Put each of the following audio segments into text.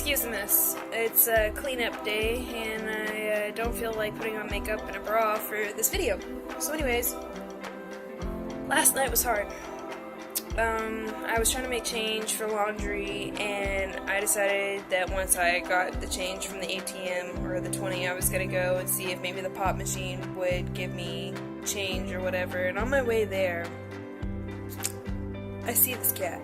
Excuse the mess. It's a cleanup day, and I don't feel like putting on makeup and a bra for this video. So anyways, last night was hard. I was trying to make change for laundry, and I decided that once I got the change from the ATM, or the 20, I was gonna go and see if maybe the pop machine would give me change or whatever. And on my way there, I see this cat.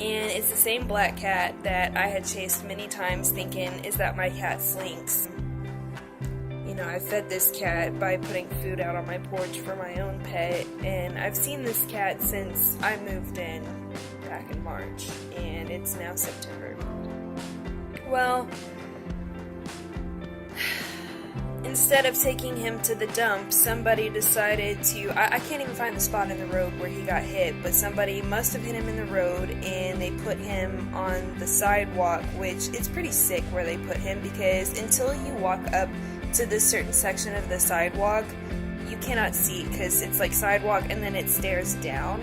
And it's the same black cat that I had chased many times thinking, is that my cat Slinks? You know, I fed this cat by putting food out on my porch for my own pet, and I've seen this cat since I moved in back in March, and it's now September. Well, instead of taking him to the dump, somebody decided to, I can't even find the spot in the road where he got hit, but somebody must have hit him in the road, and they put him on the sidewalk, which it's pretty sick where they put him, because until you walk up to this certain section of the sidewalk, you cannot see, because it's like sidewalk and then it stairs down.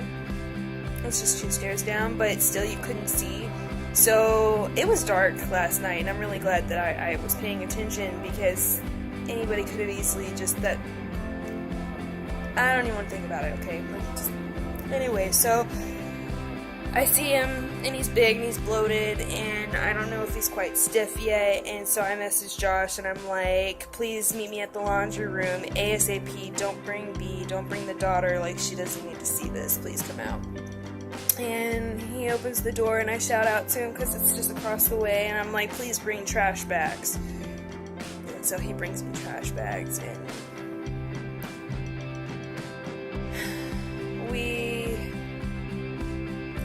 It's just 2 stairs down, but still you couldn't see. So it was dark last night, and I'm really glad that I was paying attention, because anybody could have easily just that. I don't even want to think about it, okay? Anyway, so I see him, and he's big, and he's bloated, and I don't know if he's quite stiff yet, and so I message Josh, and I'm like, please meet me at the laundry room, ASAP, don't bring B, don't bring the daughter, like, she doesn't need to see this, please come out. And he opens the door, and I shout out to him, because it's just across the way, and I'm like, please bring trash bags. And so he brings me trash bags, and we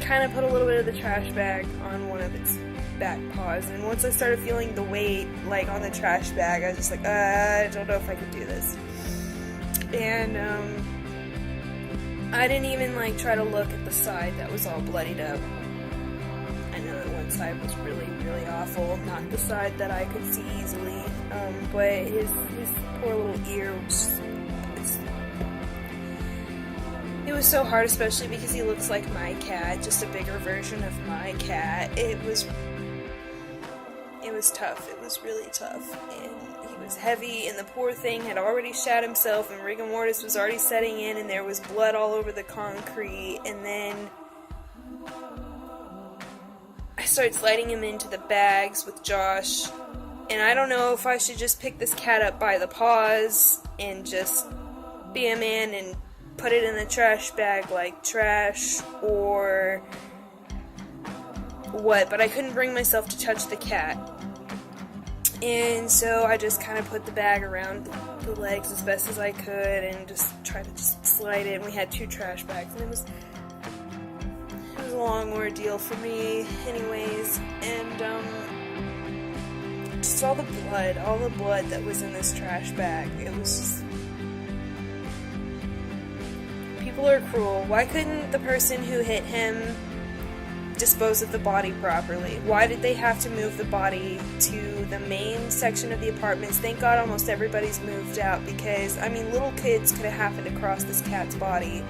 kind of put a little bit of the trash bag on one of its back paws, and once I started feeling the weight like on the trash bag, I was just like, I don't know if I can do this. And I didn't even like try to look at the side that was all bloodied up. I know that one side was really, really awful, not the side that I could see easily, but his poor little ear was it was so hard, especially because he looks like my cat, just a bigger version of my cat. It was tough. It was really tough, and he was heavy, and the poor thing had already shat himself, and rigor mortis was already setting in, and there was blood all over the concrete, and then I started sliding him into the bags with Josh, and I don't know if I should just pick this cat up by the paws and just be a man and put it in the trash bag like trash, or what, but I couldn't bring myself to touch the cat. And so I just kind of put the bag around the legs as best as I could and just tried to just slide it, and we had 2 trash bags, and it was a long ordeal for me anyways, and just all the blood that was in this trash bag, it was just, people are cruel. Why couldn't the person who hit him dispose of the body properly? Why did they have to move the body to the main section of the apartments? Thank God almost everybody's moved out, because, I mean, little kids could have happened across this cat's body.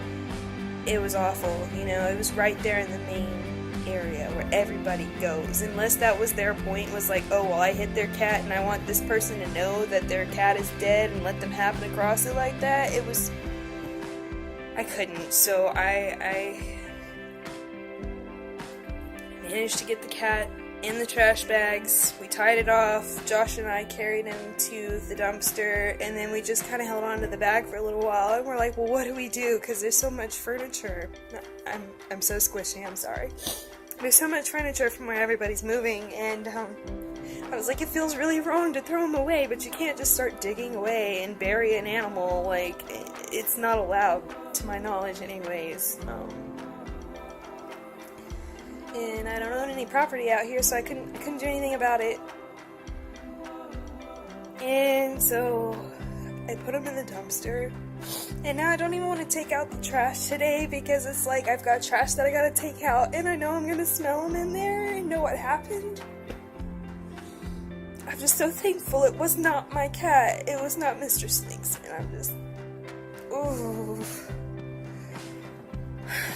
It was awful, you know, it was right there in the main area where everybody goes, unless that was their point, was like, oh, well, I hit their cat and I want this person to know that their cat is dead and let them happen across it like that. It was, I couldn't, so I managed to get the cat in the trash bags. We tied it off. Josh and I carried him to the dumpster, and then we just kind of held on to the bag for a little while, and we're like, well, what do we do? Because there's so much furniture. I'm so squishy, I'm sorry. There's so much furniture from where everybody's moving, and I was like, it feels really wrong to throw them away, but you can't just start digging away and bury an animal. Like, it's not allowed, to my knowledge anyways. And I don't own any property out here, so I couldn't do anything about it. And so I put them in the dumpster, and now I don't even want to take out the trash today, because it's like I've got trash that I gotta take out, and I know I'm gonna smell them in there and know what happened. I'm just so thankful it was not my cat. It was not Mr. Slinks, and I'm just, ooh.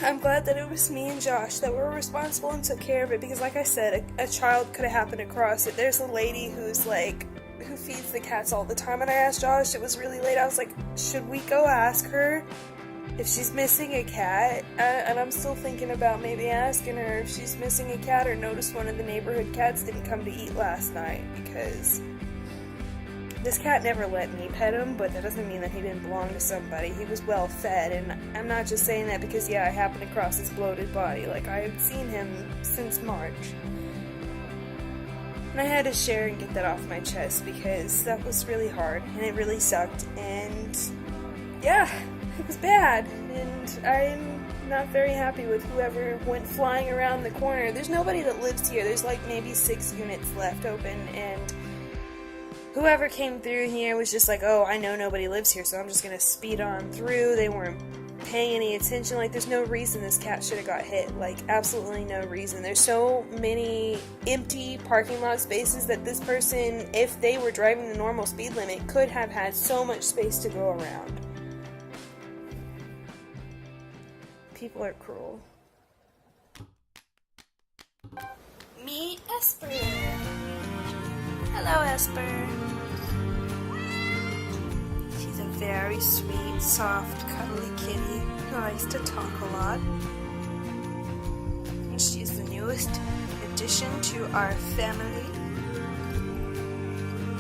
I'm glad that it was me and Josh that were responsible and took care of it, because like I said, a child could have happened across it. There's a lady who's like, who feeds the cats all the time, and I asked Josh, it was really late, I was like, should we go ask her if she's missing a cat? And I'm still thinking about maybe asking her if she's missing a cat, or noticed one of the neighborhood cats didn't come to eat last night, because this cat never let me pet him, but that doesn't mean that he didn't belong to somebody. He was well fed, and I'm not just saying that because, yeah, I happened across his bloated body. Like, I had seen him since March. And I had to share and get that off my chest, because that was really hard, and it really sucked, and yeah, it was bad, and I'm not very happy with whoever went flying around the corner. There's nobody that lives here. There's like maybe 6 units left open, and whoever came through here was just like, oh, I know nobody lives here, so I'm just gonna speed on through. They weren't paying any attention. Like, there's no reason this cat should have got hit. Like, absolutely no reason. There's so many empty parking lot spaces that this person, if they were driving the normal speed limit, could have had so much space to go around. People are cruel. Meet Esper. Hello, Esper. She's a very sweet, soft, cuddly kitty who likes to talk a lot. And she's the newest addition to our family.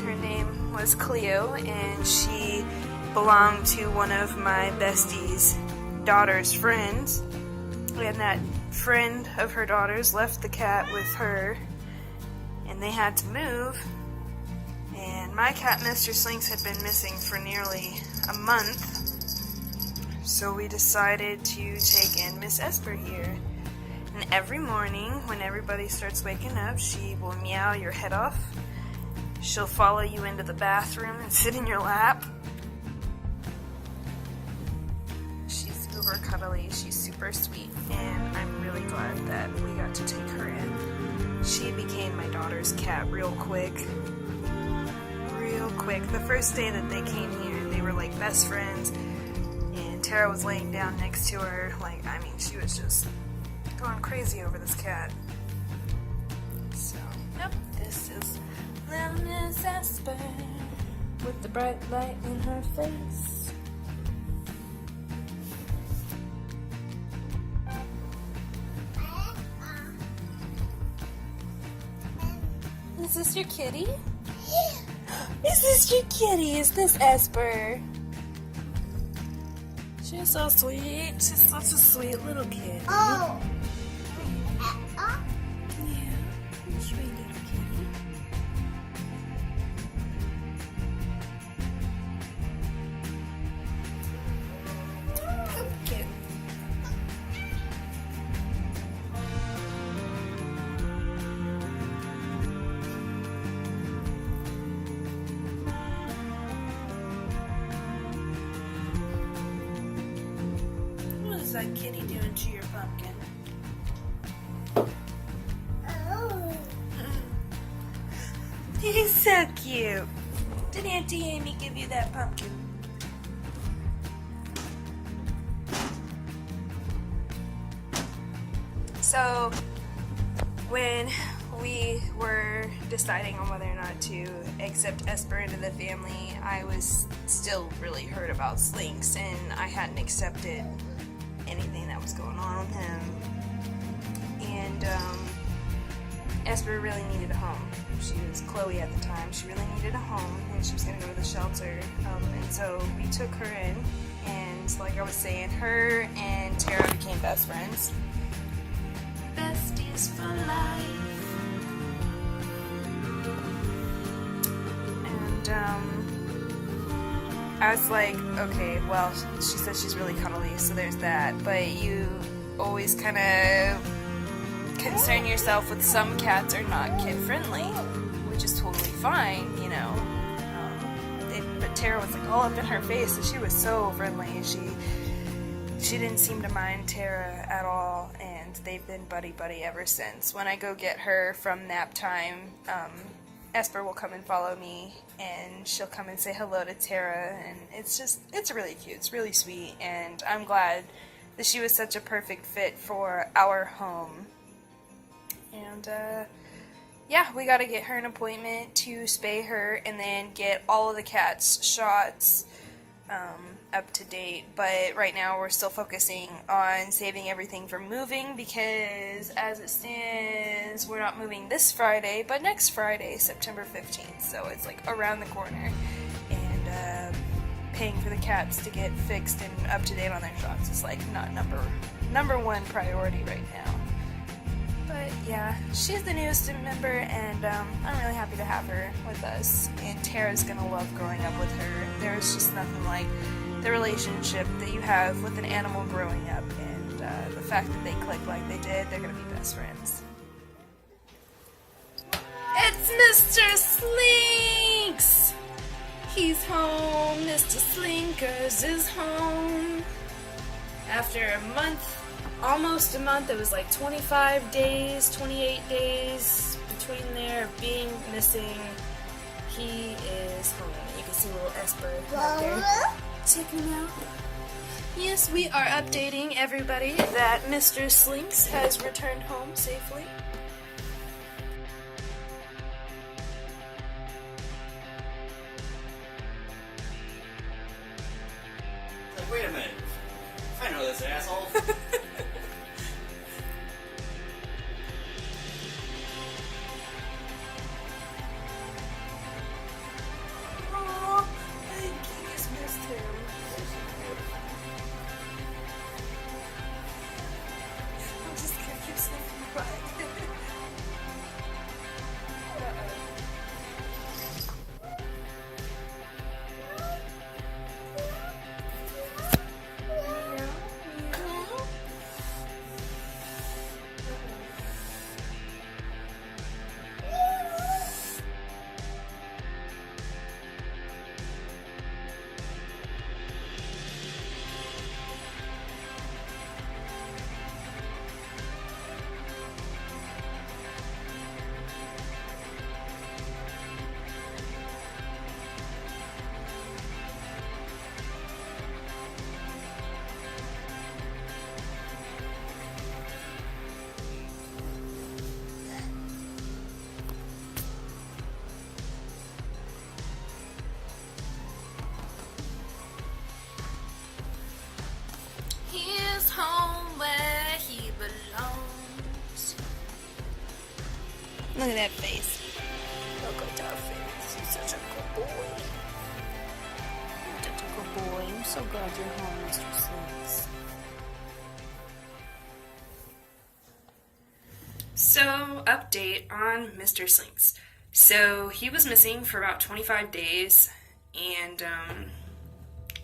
Her name was Cleo, and she belonged to one of my bestie's daughter's friends. And that friend of her daughter's left the cat with her, and they had to move. And my cat, Mr. Slinks, had been missing for nearly a month, so we decided to take in Miss Esper here. And every morning, when everybody starts waking up, she will meow your head off. She'll follow you into the bathroom and sit in your lap. She's uber cuddly, she's super sweet, and I'm really glad that we got to take her in. She became my daughter's cat real quick. The first day that they came here, they were like best friends, and Tara was laying down next to her. Like, I mean, she was just going crazy over this cat. So, yep, this is little Miss Esper with the bright light in her face. Is this your kitty? Is this your kitty? Is this Esper? She's so sweet. She's such a sweet little kid. Oh. Yeah, sweet little kitty. Cute. What is that kitty doing to your pumpkin? Oh. He's so cute. Did Auntie Amy give you that pumpkin? So, when we were deciding on whether or not to accept Esper into the family, I was still really hurt about Slinks, and I hadn't accepted anything that was going on with him. And Esper really needed a home. She was Chloe at the time. She really needed a home, and she was going to go to the shelter. And so we took her in, and like I was saying, her and Tara became best friends. Besties for life. And I was like, okay, well, she said she's really cuddly, so there's that. But you always kind of concern yourself with some cats are not kid-friendly, which is totally fine, you know. But Tara was like all up in her face, and she was so friendly. She didn't seem to mind Tara at all, and they've been buddy-buddy ever since. When I go get her from nap time, Esper will come and follow me, and she'll come and say hello to Tara, and it's really cute, it's really sweet, and I'm glad that she was such a perfect fit for our home. And yeah, we got to get her an appointment to spay her and then get all of the cats' shots up to date. But right now we're still focusing on saving everything for moving, because as it stands, we're not moving this Friday, but next Friday, September 15th. So it's like around the corner. And paying for the cats to get fixed and up to date on their shots is like not number one priority right now. But yeah, she's the newest member, and I'm really happy to have her with us. And Tara's gonna love growing up with her. There's just nothing like the relationship that you have with an animal growing up, and the fact that they click like they did, they're gonna be best friends. It's Mr. Slinks! He's home. Mr. Slinkers is home. After a month, almost a month, it was like 25 days, 28 days between there of being missing. He is home. You can see a little Esper right there. Check him out. Yes, we are updating everybody that Mr. Slinks has returned home safely. Wait a minute. I know this asshole. Aww, I think he just missed him. I'm just gonna keep sniffing the butt. Home where he belongs. Look at that face. Look at that face. He's such a good boy. Such a good boy. I'm so glad you're home, Mr. Slinks. So, update on Mr. Slinks. So, he was missing for about 25 days, and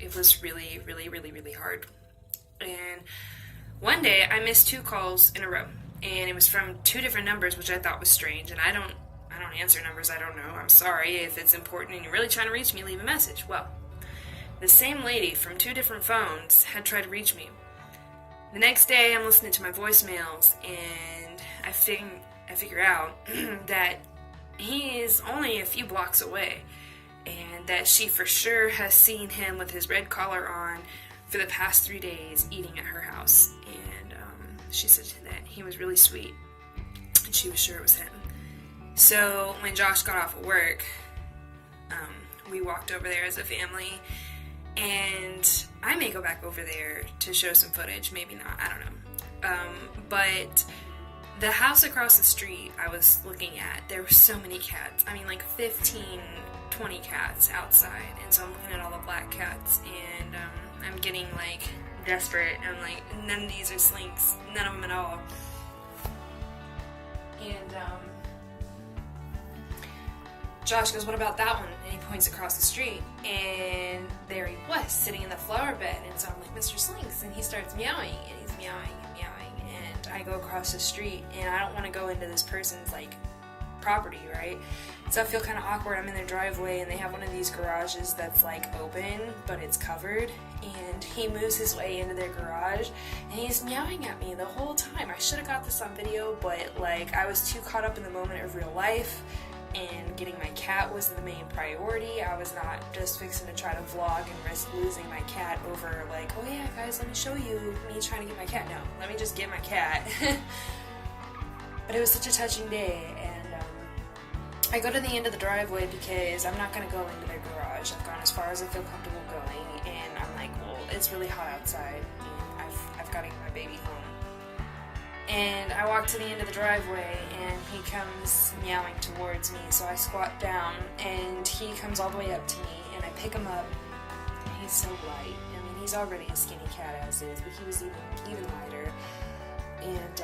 it was really, really, really, really hard. And one day I missed 2 calls in a row, and it was from 2 different numbers, which I thought was strange. And I don't answer numbers I don't know. I'm sorry. If it's important and you're really trying to reach me, leave a message. Well, the same lady from 2 different phones had tried to reach me. The next day I'm listening to my voicemails, and I figure out that he is only a few blocks away, and that she for sure has seen him with his red collar on for the past 3 days eating at her house. And she said that he was really sweet, and she was sure it was him. So when Josh got off of work, we walked over there as a family, and I may go back over there to show some footage, maybe not, I don't know. But the house across the street I was looking at, there were so many cats. I mean, like 15, 20 cats outside, and so I'm looking at all the black cats, and I'm getting like desperate. I'm like, none of these are Slinks, none of them at all. And Josh goes, what about that one? And he points across the street, and there he was, sitting in the flower bed. And so I'm like, Mr. Slinks, and he starts meowing, and he's meowing and meowing, and I go across the street, and I don't want to go into this person's like property, right? So I feel kind of awkward. I'm in their driveway, and they have one of these garages that's like open, but it's covered, and he moves his way into their garage, and he's meowing at me the whole time. I should have got this on video, but like I was too caught up in the moment of real life and getting my cat was the main priority. I was not just fixing to try to vlog and risk losing my cat over like, oh yeah guys, let me show you me trying to get my cat. No, let me just get my cat. But it was such a touching day, and I go to the end of the driveway because I'm not going to go into their garage. I've gone as far as I feel comfortable going, and I'm like, well, it's really hot outside, and I've got to get my baby home. And I walk to the end of the driveway, and he comes meowing towards me, so I squat down, and he comes all the way up to me, and I pick him up. He's so light. I mean, he's already a skinny cat as is, but he was even lighter. And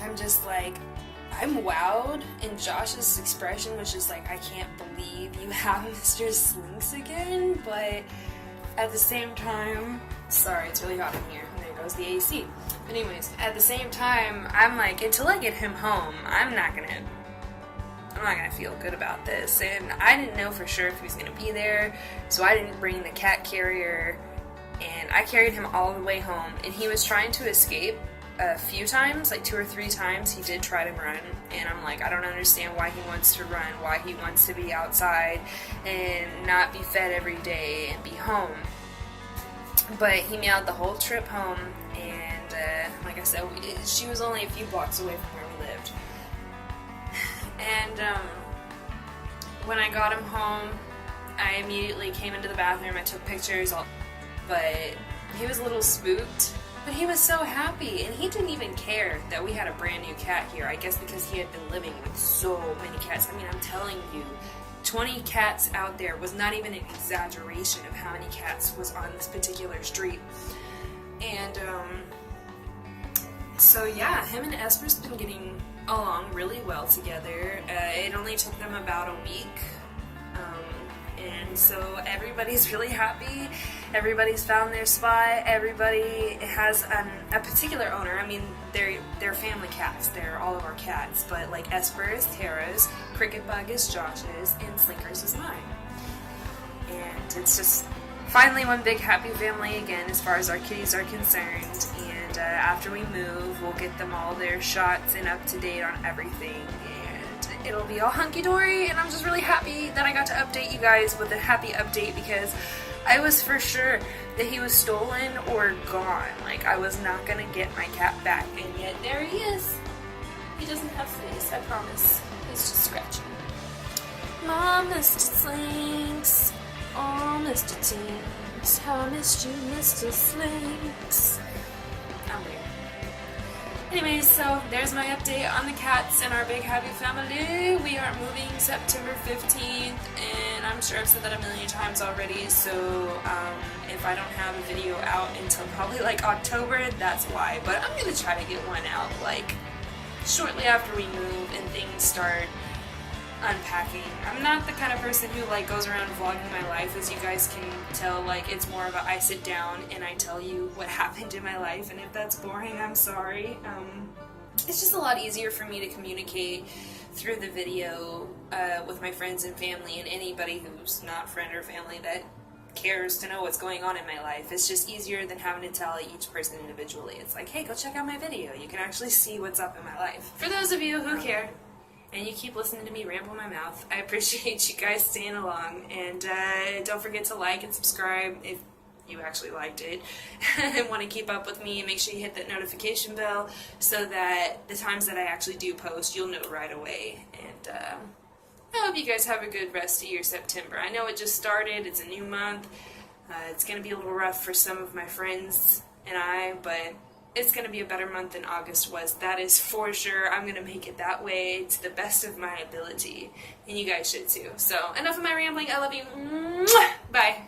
I'm just like, I'm wowed, and Josh's expression was just like, I can't believe you have Mr. Slinks again, but at the same time, sorry, it's really hot in here, and there goes the AC. Anyways, at the same time, I'm like, until I get him home, I'm not gonna feel good about this, and I didn't know for sure if he was gonna be there, so I didn't bring the cat carrier, and I carried him all the way home, and he was trying to escape a few times, like 2 or 3 times. He did try to run, and I'm like, I don't understand why he wants to run, why he wants to be outside and not be fed every day and be home. But he meowed the whole trip home, and like I said, she was only a few blocks away from where we lived. And when I got him home, I immediately came into the bathroom, I took pictures, but he was a little spooked. But he was so happy, and he didn't even care that we had a brand new cat here. I guess because he had been living with so many cats. I mean, I'm telling you, 20 cats out there was not even an exaggeration of how many cats was on this particular street. And so yeah, him and Esper's been getting along really well together. It only took them about a week. And so everybody's really happy, everybody's found their spot, everybody has a particular owner. I mean, they're family cats, they're all of our cats, but like Esper is Tara's, Cricket Bug is Josh's, and Slinkers is mine. And it's just finally one big happy family again as far as our kitties are concerned, and after we move, we'll get them all their shots and up to date on everything. It'll be all hunky-dory, and I'm just really happy that I got to update you guys with a happy update, because I was for sure that he was stolen or gone. Like, I was not gonna get my cat back, and yet there he is. He doesn't have face, I promise. He's just scratching. Mom, Mr. Slinks. Oh, Mr. Tinks. How I missed you, Mr. Slinks. I'm weird. Anyways, so there's my update on the cats and our big happy family. We are moving September 15th, and I'm sure I've said that a million times already, so if I don't have a video out until probably like October, that's why. But I'm going to try to get one out like shortly after we move and things start unpacking. I'm not the kind of person who like goes around vlogging my life, as you guys can tell. Like, it's more of a I sit down and I tell you what happened in my life, and if that's boring, I'm sorry. It's just a lot easier for me to communicate through the video with my friends and family, and anybody who's not friend or family that cares to know what's going on in my life. It's just easier than having to tell each person individually. It's like, hey, go check out my video. You can actually see what's up in my life. For those of you who care, and you keep listening to me ramble my mouth, I appreciate you guys staying along, and don't forget to like and subscribe if you actually liked it and want to keep up with me, and make sure you hit that notification bell so that the times that I actually do post, you'll know right away. And I hope you guys have a good rest of your September. I know it just started, it's a new month, it's going to be a little rough for some of my friends and I, but it's going to be a better month than August was. That is for sure. I'm going to make it that way to the best of my ability. And you guys should too. So, enough of my rambling. I love you. Mwah! Bye.